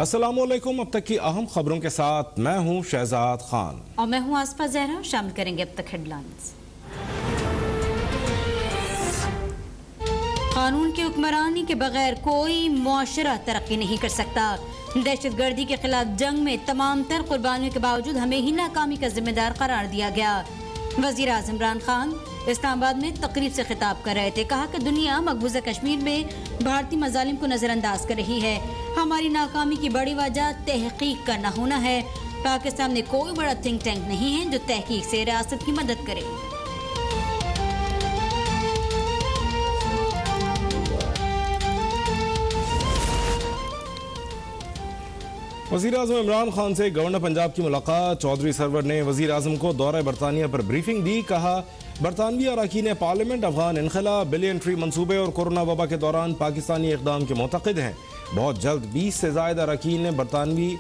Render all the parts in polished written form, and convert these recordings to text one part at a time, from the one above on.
अस्सलामुअलैकुम। अब तक की अहम खबरों के साथ मैं हूं शहजाद खान और मैं हूं आसफा जहरा। शामिल करेंगे अब तक हेडलाइंस। कानून की हुक्मरानी के बगैर कोई मुआशरा तरक्की नहीं कर सकता। दहशतगर्दी के खिलाफ जंग में तमाम तर कुर्बानियों के बावजूद हमें ही नाकामी का जिम्मेदार करार दिया गया। वजीर आज़म इमरान खान इस्लामाबाद में तकरीब से खिताब कर रहे थे। कहा कि दुनिया मकबूजा कश्मीर में भारतीय मजालिम को नजरअंदाज कर रही है। हमारी नाकामी की बड़ी वजह तहकीक का न होना है। पाकिस्तान में कोई बड़ा थिंक टैंक नहीं है जो तहकीक से रियासत की मदद करे। वज़ीर आज़म इमरान खान से गवर्नर पंजाब की मुलाकात। चौधरी सरवर ने वज़ीर आज़म को दौरा बरतानिया पर ब्रीफिंग दी। कहा बरतानवी अरकान पार्लियामेंट अफगान इनखला, बिलियन ट्री मनसूबे और कोरोना वबा के दौरान पाकिस्तानी इक़दाम के मुतक़िद हैं। बहुत जल्द 20 से ज़ायद अरकान बरतानवी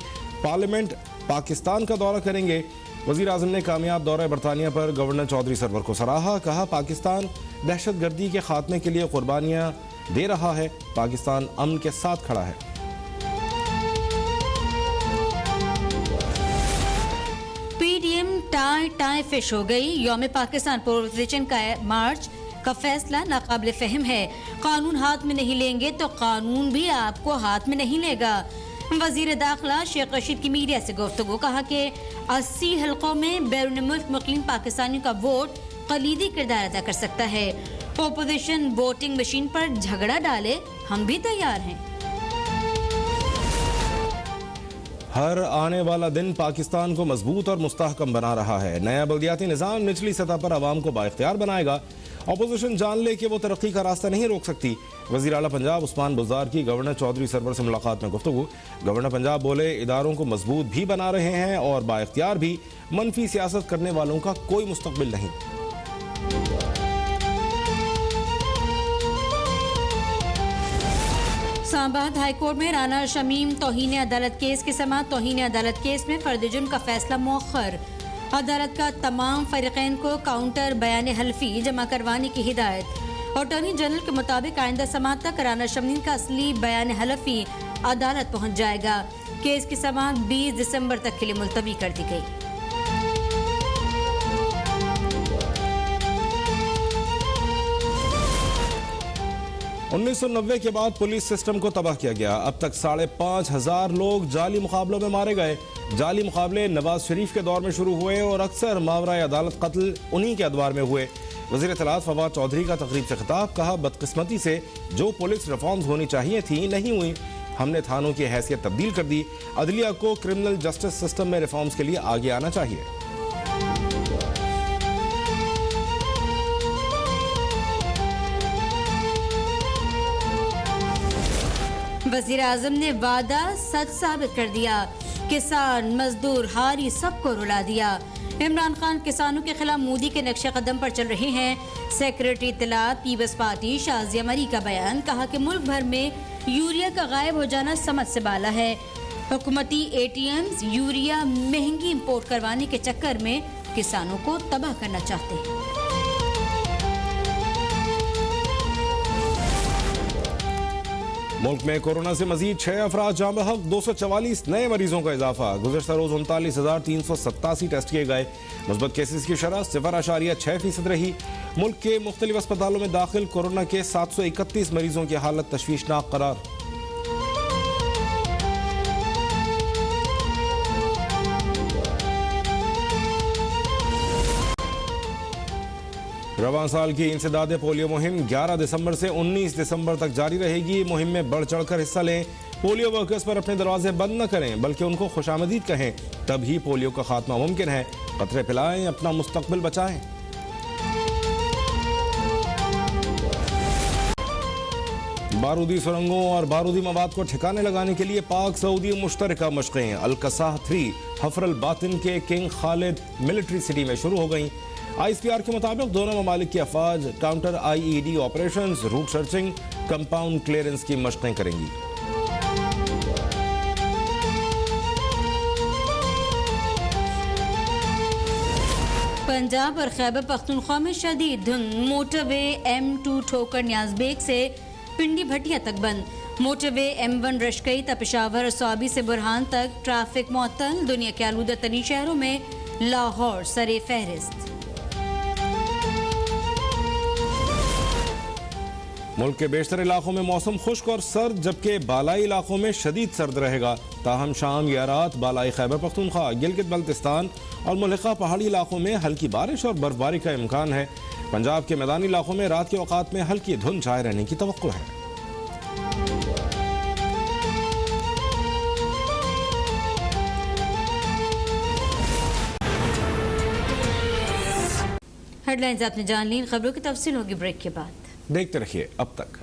पार्लियामेंट पाकिस्तान का दौरा करेंगे। वज़ीर आज़म ने कामयाब दौरा बरतानिया पर गवर्नर चौधरी सरवर को सराहा। कहा पाकिस्तान दहशत गर्दी के खात्मे के लिए कुर्बानियाँ दे रहा है। पाकिस्तान अमन के साथ खड़ा है। टाई फिश हो गई। यौम पाकिस्तान प्रोटेक्शन का मार्च का फैसला नाकाबिल फहम है। कानून हाथ में नहीं लेंगे तो कानून भी आपको हाथ में नहीं लेगा। वजीर दाखिला शेख रशीद की मीडिया से गुफ्तगू। कहा कि 80 हल्कों में बैरून मुल्क मुकीम पाकिस्तानियों का वोट कलीदी किरदार अदा कर सकता है। अपोजिशन वोटिंग मशीन पर झगड़ा डाले, हम भी तैयार हैं। हर आने वाला दिन पाकिस्तान को मजबूत और मुस्तहकम बना रहा है। नया बल्दियाती निज़ाम निचली सतह पर आवाम को बाइख्तियार बनाएगा। अपोजिशन जान ले कि वो तरक्की का रास्ता नहीं रोक सकती। वज़ीर आला पंजाब उस्मान बुज़दार की गवर्नर चौधरी सरवर से मुलाकात में गुफ्तगू। गवर्नर पंजाब बोले इदारों को मजबूत भी बना रहे हैं और बाइख्तियार भी। मनफी सियासत करने वालों का कोई मुस्तकबिल नहीं। इस्लामाबाद हाईकोर्ट में राना शमीम तौहीन अदालत केस की समाअत। तौहीन अदालत केस में फर्द जुर्म का फैसला मौखर। अदालत का तमाम फरीकैन को काउंटर बयान हल्फी जमा करवाने की हिदायत। अटॉर्नी जनरल के मुताबिक आइंदा समाअत तक राना शमीम का असली बयान हल्फी अदालत पहुंच जाएगा। केस की समाअत 20 दिसंबर तक के लिए मुलतवी कर दी गई। उन्नीस 1990 के बाद पुलिस सिस्टम को तबाह किया गया। अब तक 5,500 लोग जाली मुकाबलों में मारे गए। जाली मुकाबले नवाज शरीफ के दौर में शुरू हुए और अक्सर मावरा अदालत कत्ल उन्हीं के अदवार में हुए। वज़ीर इत्तलात फवाद चौधरी का तकरीब से खिताब। कहा बदकिस्मती से जो पुलिस रिफॉर्म्स होनी चाहिए थी नहीं हुई। हमने थानों की हैसियत तब्दील कर दी। अदलिया को क्रिमिनल जस्टिस सिस्टम में रिफॉर्म्स के लिए आगे आना चाहिए। वज़ीर आज़म ने वादा सच साबित कर दिया। किसान मजदूर हारी सबको रुला दिया। इमरान खान किसानों के खिलाफ मोदी के नक्शे कदम पर चल रहे हैं। सेक्रेटरी इत्तलात पीपल्स पार्टी शाजिया मरी का बयान। कहा कि मुल्क भर में यूरिया का गायब हो जाना समझ से बाला है। हुकूमती ATMs यूरिया महंगी इंपोर्ट करवाने के चक्कर में किसानों को तबाह करना चाहते हैं। मुल्क में कोरोना से मजीद 6 अफराद जाँ बहक। 244 नए मरीजों का इजाफा। गुज़श्ता रोज 39,387 टेस्ट किए गए। मुस्बत केसेस की शरह 0.6% रही। मुल्क के मुख्तलिफ अस्पतालों में दाखिल कोरोना के 731 मरीजों की हालत तशवीशनाक करार। रवां साल की इंसदाद पोलियो मुहिम 11 दिसंबर से 19 दिसंबर तक जारी रहेगी। मुहिम में बढ़ चढ़कर हिस्सा लें। पोलियो वर्कर्स पर अपने दरवाजे बंद न करें बल्कि उनको खुशामदीद कहें, तभी पोलियो का खात्मा मुमकिन है। कतरे पिलाएं, अपना मुस्तकबिल बचाएं। बारूदी सुरंगों और बारूदी मवाद को ठिकाने लगाने के लिए पाक सऊदी मुश्तरका मशक़ें अल-कसाह 3 हफरल बातिन के किंग खालिद मिलिट्री सिटी में शुरू हो गई। ISPR के मुताबिक दोनों ममालिक की अफवाज counter IED operations, route searching, compound clearance की मशक़ें करेंगी। पंजाब और खैबर पख्तूनख्वा में शदीद धुंध। मोटरवे M2 ठोकर न्याज़ बेग से पिंडी भटिया तक बंद। मोटरवे M1 रशकई ता पेशावर स्वाबी से बुरहान तक ट्रैफिक मुअत्तल। दुनिया के आलूदा तरीन शहरों में लाहौर सरे फहरिस्त। मुल्क के बेशतर इलाकों में मौसम खुश्क और सर्द, जबकि बालाई इलाकों में शदीद सर्द रहेगा। ताहम शाम या रात बालाई खैबर पख्तूनख्वा, गिलगित बल्तिस्तान और मुल्का पहाड़ी इलाकों में हल्की बारिश और बर्फबारी का इम्कान है। पंजाब के मैदानी इलाकों में रात के औकात में हल्की धुंध छाए रहने की तवक्को है। हेडलाइंस आपने जान ली, खबरों की तफसील होगी ब्रेक के बाद। देखते रहिए अब तक।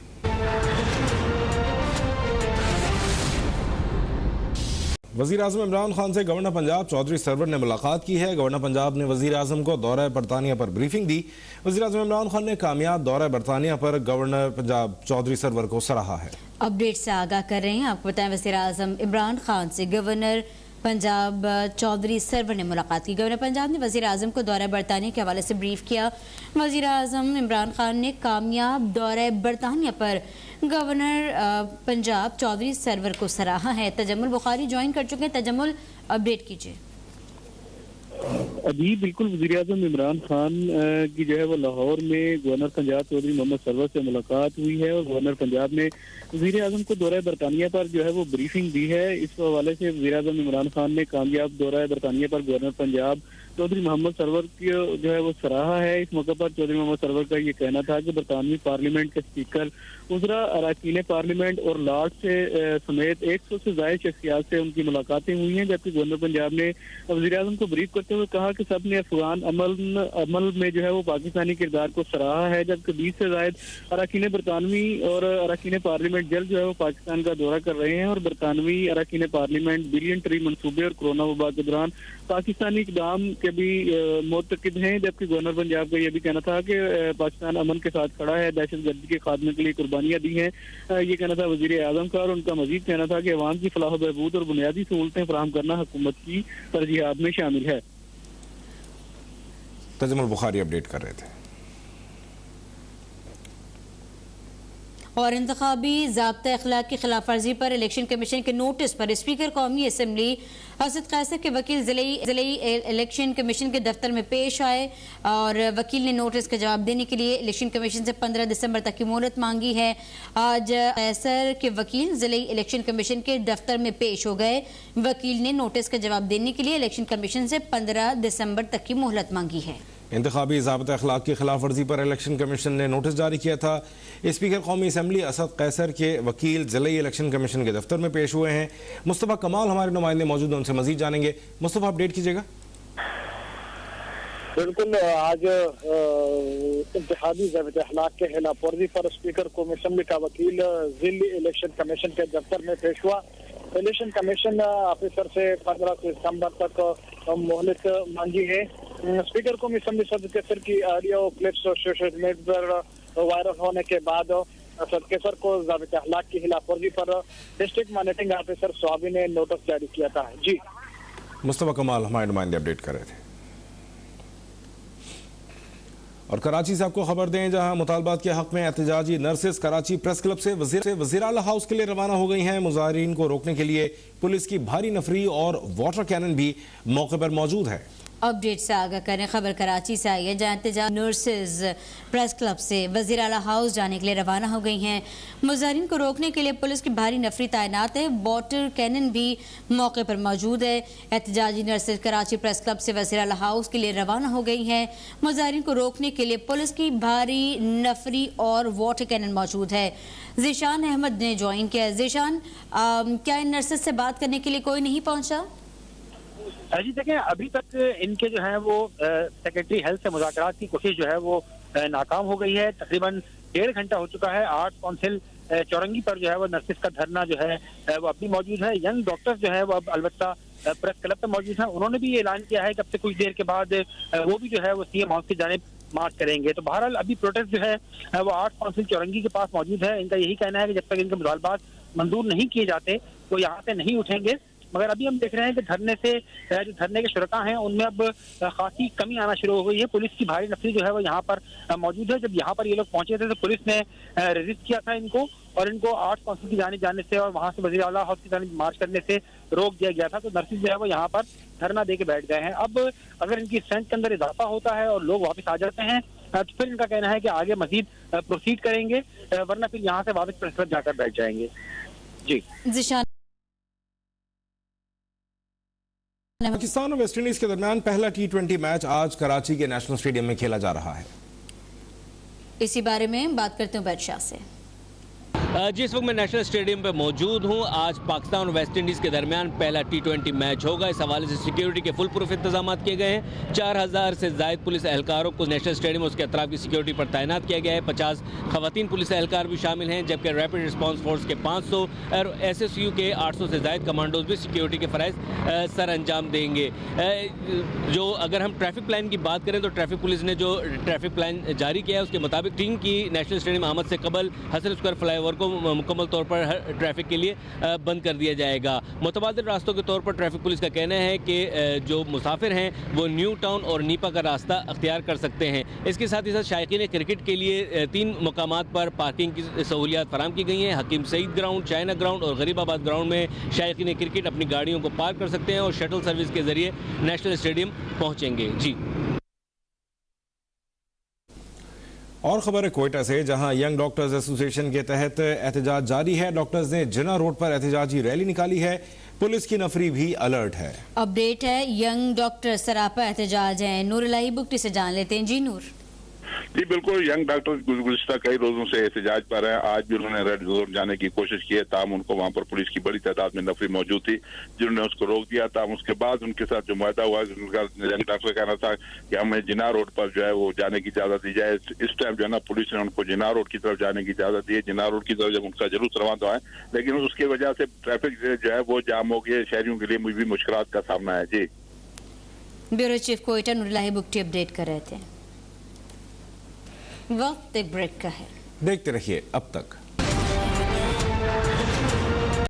वज़ीर आज़म इमरान खान से गवर्नर पंजाब चौधरी सरवर ने मुलाकात की है। गवर्नर पंजाब ने वज़ीर आज़म को दौरा बरतानिया पर ब्रीफिंग दी। वज़ीर आज़म इमरान खान ने कामयाब दौरा बरतानिया पर गवर्नर पंजाब चौधरी सरवर को सराहा है। अपडेट से आगाह कर रहे हैं, आपको बताएं वज़ीर आज़म इमरान खान से गवर्नर पंजाब चौधरी सरवर ने मुलाकात की। गवर्नर पंजाब ने वज़ीर आज़म को दौरा बरतानिया के हवाले से ब्रीफ किया। वज़ीर आज़म इमरान खान ने कामयाब दौरा बरतानिया पर गवर्नर पंजाब चौधरी सरवर को सराहा है। तजम्मुल बुखारी ज्वाइन कर चुके हैं। तजम्मुल, अपडेट कीजिए। अभी बिल्कुल वज़ीर आज़म इमरान खान की जो है वो लाहौर में गवर्नर पंजाब चौधरी मोहम्मद सरवर से मुलाकात हुई है और गवर्नर पंजाब ने वज़ीर आज़म को दौरा बरतानिया पर जो है वो ब्रीफिंग दी है। इस हवाले से वज़ीर आज़म इमरान खान ने कामयाब दौरा बरतानिया पर गवर्नर पंजाब चौधरी मोहम्मद सरवर की जो है वो सराहा है। इस मौके पर चौधरी मोहम्मद सरवर का ये कहना था कि बरतानवी पार्लियामेंट के स्पीकर, उज़रा, अरकान पार्लियामेंट और लॉर्ड से समेत 100 से ज़ायद शख्सियात से उनकी मुलाकातें हुई हैं। जबकि गवर्नर पंजाब ने वज़ीर आज़म को ब्रीफ करते हुए कहा कि सब ने अफगान अमल में जो है वो पाकिस्तानी किरदार को सराहा है। जबकि 20 से ज़ायद अरकान बरतानवी और अरकान पार्लियामेंट जल्द जो है वो पाकिस्तान का दौरा कर रहे हैं और बरतानवी अरकान पार्लियामेंट बिलियन ट्री मनसूबे और कोरोना वबा के दौरान पाकिस्तानी इक़दाम के भी मुतक़िद हैं। जबकि गवर्नर पंजाब का यह भी कहना था कि पाकिस्तान अमन के साथ खड़ा है, दहशतगर्दी के खात्मे के लिए कुर्बानियां दी हैं। ये कहना था वज़ीर आज़म का। और उनका मजीद कहना था कि अवाम की फलाह बहबूद और बुनियादी सहूलतें फराहम करना हुकूमत की तरजीहात में शामिल है। तजम्मुल बुखारी अपडेट कर रहे थे। और इंतखाबी ज़ाब्ता अखलाक की खिलाफ वर्जी पर इलेक्शन कमीशन के नोटिस पर स्पीकर कौमी असम्बली असद कैसर के वकील ज़िले इलेक्शन कमीशन के दफ्तर में पेश आए और वकील ने नोटिस का जवाब देने के लिए इलेक्शन कमीशन से 15 दिसंबर तक की मोहलत मांगी है। आज कैसर के वकील ज़िले इलेक्शन कमीशन के दफ्तर में पेश हो गए। वकील ने नोटिस का जवाब देने के लिए इलेक्शन कमीशन से 15 दिसंबर तक की मोहलत मांगी है। इंतखाबी ज़ाब्ता अखलाक की खिलाफ वर्जी पर इलेक्शन कमीशन ने नोटिस जारी किया था। स्पीकर कौमी असम्बली असद कैसर के वकील ज़िले इलेक्शन कमीशन के दफ्तर में पेश हुए हैं। मुस्तफ़ा कमाल हमारे नुमाइंदे मौजूद हैं, उनसे मजीद जानेंगे। मुस्तफ़ा, अपडेट कीजिएगा। बिल्कुल, आज इंतखाबी ज़ाब्ता अखलाक के खिलाफ वर्जी पर स्पीकर कौमी असम्बली का वकील ज़िले इलेक्शन कमीशन के दफ्तर में पेश हुआ। इलेक्शन कमीशन ऑफिसर से 15 दिसंबर तक मोहलत मांगी है। स्पीकर कौमी असम्बली सदर कैसर की ऑडियो क्लिप्स सोशल मीडिया पर वायरल होने के बाद सदर कैसर को ज़ाब्ता अखलाक की खिलाफ वर्जी पर डिस्ट्रिक्ट मॉनिटरिंग ऑफिसर स्वाबी ने नोटिस जारी किया था। जी मुस्तफ़ा कमाल हमारे नुमाइंदे अपडेट कर रहे थे। और कराची से आपको खबर दें, जहां मुतालबात के हक में एहतजाजी नर्सेस कराची प्रेस क्लब से वज़ीर आला हाउस के लिए रवाना हो गई हैं। मुजाहिरीन को रोकने के लिए पुलिस की भारी नफरी और वाटर कैनन भी मौके पर मौजूद है। अपडेट से आगाह करें, खबर कराची से आई है, जहाँ एहतजाज नर्सेज प्रेस क्लब से वज़ीर आला हाउस जाने के लिए रवाना हो गई हैं। मुजाहिरीन को रोकने के लिए पुलिस की भारी नफरी तैनात है। वाटर कैनन भी मौके पर मौजूद है। एहतजाजी नर्सेज कराची प्रेस क्लब से वज़ीर आला हाउस के लिए रवाना हो गई हैं। मुजाहिरीन को रोकने के लिए पुलिस की भारी नफरी और वाटर कैनन मौजूद है। ज़ीशान अहमद ने ज्वाइन किया। ज़ीशान, क्या इन नर्सेज से बात करने के लिए कोई नहीं पहुँचा? जी देखें, अभी तक इनके जो है वो सेक्रेटरी हेल्थ से मुज़ाकरात की कोशिश जो है वो नाकाम हो गई है। तकरीबन 1.5 घंटा हो चुका है। आर्ट काउंसिल चौरंगी पर जो है वो नर्सिस का धरना जो है वो अभी मौजूद है। यंग डॉक्टर्स जो है वो अब अलबत्ता प्रेस क्लब पर मौजूद हैं। उन्होंने भी ये ऐलान किया है कि अब से कुछ देर के बाद वो भी जो है वो सीएम हाउस की जानिब मार्च करेंगे। तो बहरहाल अभी प्रोटेस्ट जो है वो आर्ट काउंसिल चौरंगी के पास मौजूद है। इनका यही कहना है कि जब तक इनके मुतालबात मंजूर नहीं किए जाते तो यहाँ से नहीं उठेंगे। मगर अभी हम देख रहे हैं कि धरने से जो धरने के शुरका हैं उनमें अब खासी कमी आना शुरू हो गई है। पुलिस की भारी नफरी जो है वो यहाँ पर मौजूद है। जब यहाँ पर ये लोग पहुंचे थे तो पुलिस ने रेजिस्ट किया था इनको और इनको आर्ट्स काउंसिल की जाने जाने से और वहां से वजीर आला हाउस की जानिब मार्च करने से रोक दिया गया था। तो नर्सिस जो है वो यहाँ पर धरना दे के बैठ गए हैं। अब अगर इनकी स्ट्रेंथ के अंदर इजाफा होता है और लोग वापस आ जाते हैं तो फिर इनका कहना है कि आगे मजीद प्रोसीड करेंगे, वरना फिर यहाँ से वापस प्रेस पर जाकर बैठ जाएंगे। जी पाकिस्तान और वेस्टइंडीज के दरमियान पहला T20 मैच आज कराची के नेशनल स्टेडियम में खेला जा रहा है। इसी बारे में बात करते हैं बादशाह से। जिस वक्त मैं नेशनल स्टेडियम पे मौजूद हूँ, आज पाकिस्तान और वेस्ट इंडीज़ के दरमियान पहला T20 मैच होगा। इस हवाले से सिक्योरिटी के फुल प्रूफ इंतजाम किए गए हैं। 4000 से जायद पुलिस एहलकारों को नेशनल स्टेडियम और उसके अतराफ की सिक्योरिटी पर तैनात किया गया है। 50 खवातीन पुलिस एहलकार भी शामिल हैं, जबकि रैपिड रिस्पांस फोर्स के 500 और SSU के 800 से जायद कमांडोज भी सिक्योरिटी के फ़राइज़ सर अंजाम देंगे। जो अगर हम ट्रैफिक प्लान की बात करें तो ट्रैफिक पुलिस ने जो ट्रैफिक प्लान जारी किया है उसके मुताबिक टीम की नेशनल स्टेडियम आमद से कबल हसन स्क्वायर फ्लाईओवर को मुकम्मल तौर पर हर ट्रैफिक के लिए बंद कर दिया जाएगा। मुतबादिल रास्तों के तौर पर ट्रैफिक पुलिस का कहना है कि जो मुसाफिर हैं वो न्यू टाउन और नीपा का रास्ता अख्तियार कर सकते हैं। इसके साथ ही साथ शायकीन क्रिकेट के लिए 3 मुकामात पर पार्किंग की सहूलियात फराम की गई हैं। हकीम सईद ग्राउंड, चाइना ग्राउंड और गरीबाबाद ग्राउंड में शायकीन क्रिकेट अपनी गाड़ियों को पार्क कर सकते हैं और शटल सर्विस के जरिए नेशनल स्टेडियम पहुँचेंगे। जी और खबर है कोयटा से, जहां यंग डॉक्टर्स एसोसिएशन के तहत एहतजाज जारी है। डॉक्टर्स ने जिना रोड पर एहतजाजी रैली निकाली है। पुलिस की नफरी भी अलर्ट है। अपडेट है, यंग डॉक्टर सरापा एहतजाज है। नूर इलाही बुकटी से जान लेते हैं। जी नूर। जी बिल्कुल, यंग डॉक्टर गुज़िश्ता कई रोजों से एहतजाज पर हैं। आज भी उन्होंने रेड जोन जाने की कोशिश की है, ताहम उनको वहां पर पुलिस की बड़ी तादाद में नफरी मौजूद थी जिन्होंने उसको रोक दिया। ताहम उसके बाद उनके साथ जो मुआहदा हुआ, उनका यंग डॉक्टर का कहना था कि हमें जिना रोड पर जो है वो जाने की इजाजत दी जाए। इस टाइम जो है ना पुलिस ने उनको जिना रोड की तरफ जाने की इजाजत दी है। जिना रोड की तरफ जब उनका जरूर रवाना हुआ है, लेकिन उसकी वजह से ट्रैफिक जो है वो जाम हो गया। शहरियों के लिए भी मुश्किलात का सामना है। जी ब्यूरो चीफ कोयटा नूर इलाही बुकटी अपडेट कर रहे थे। वक्त एक ब्रेक का है, देखते रहिए अब तक।